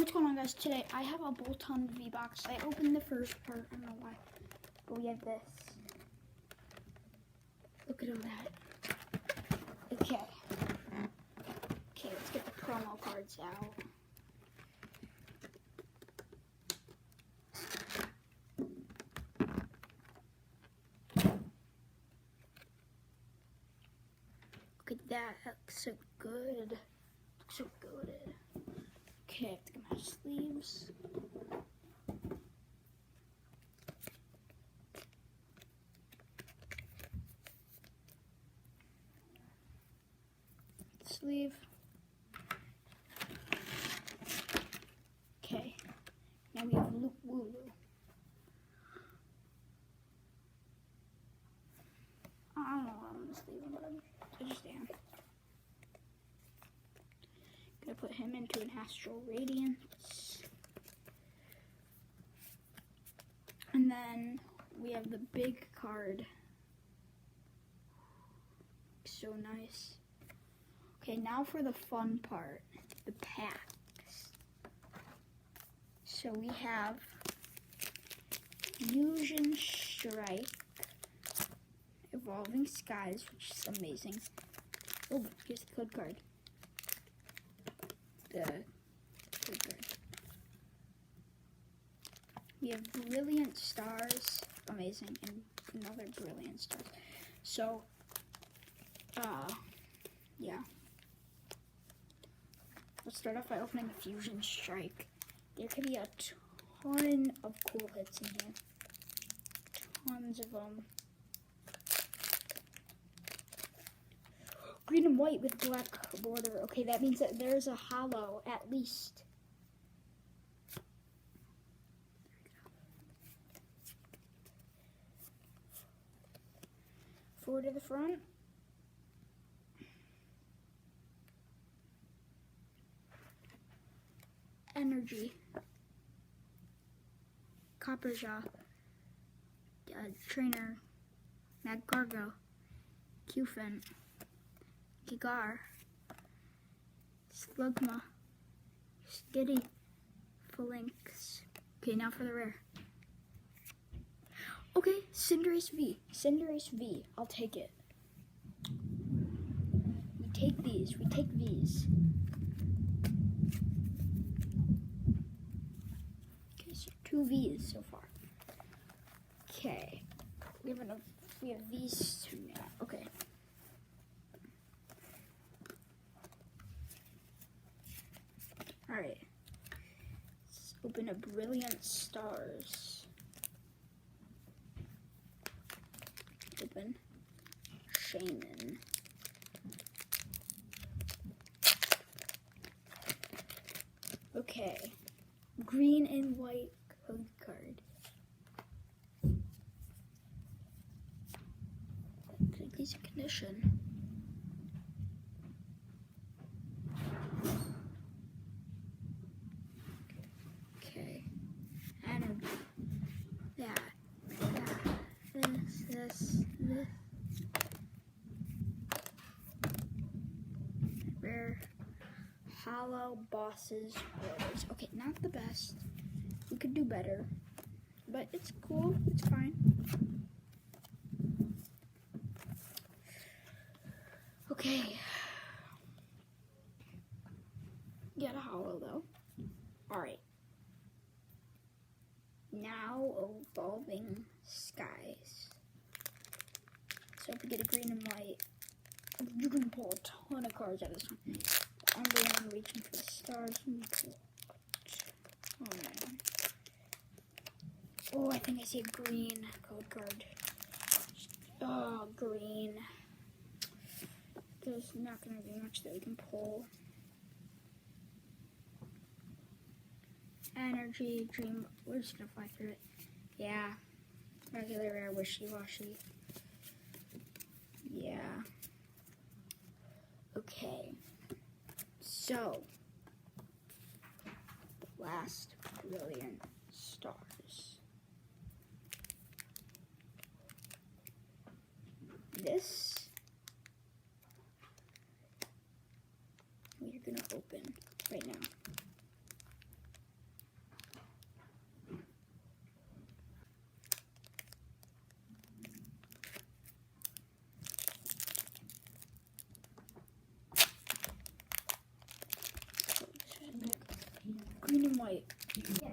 What's going on, guys? Today I have a bolt-on V-Box. I opened the first part, I don't know why, but we have this. Look at all that. Okay, let's get the promo cards out. Look at that, that looks so good. Looks so good. Okay, I have to get my sleeves. Sleeve. Okay, now we have Luke Wooloo. I don't know what I'm gonna sleeve him, but I just am. Gonna put him into an Astral Radiance. And then we have the big card. So nice. Okay, now for the fun part, the packs. So we have Fusion Strike, Evolving Skies, which is amazing. Oh, here's the code card. The code card. We have Brilliant Stars, amazing, and another Brilliant Stars. So, yeah. Let's start off by opening the Fusion Strike. There could be a ton of cool hits in here. Tons of them. Green and white with black border. Okay, that means that there's a hollow at least. 4 to the front. Energy. Copperjaw. Trainer. Maggargo. Qfin. Gigar. Slugma. Skitty. Phalanx. Okay, now for the rare. Okay, Cinderace V. Cinderace V. I'll take it. We take these. We take these. Okay, so 2 V's so far. Okay. We have these 2 now. Okay. Alright. Let's open a Brilliant Stars. Open Shaman. Okay. Green and white code card. Take these in condition. Okay. Energy. That. This. Rare. Hollow bosses orders. Okay, not the best. We could do better. But it's cool. It's fine. Okay. Get a hollow though. Alright. Now Evolving Skies. So if we get a green and white, you can pull a ton of cards out of this one. I'm going reaching for the stars. Oh man. Oh, I think I see a green code card. Oh, green. There's not going to be much that we can pull. Energy, Dream. We're just going to fly through it. Yeah. Regular rare, wishy-washy. Yeah. Okay. So, the last Brilliant Stars. This we're gonna open right now. white. Yeah.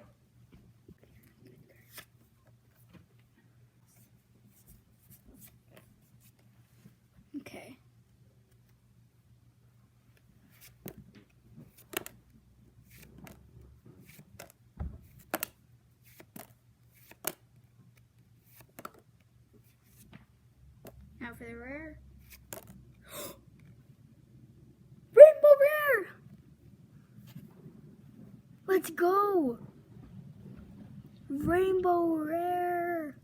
Okay. Now for the rare. Rainbow rare! Let's go! Rainbow rare!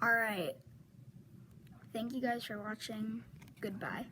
Alright. Thank you guys for watching. Goodbye.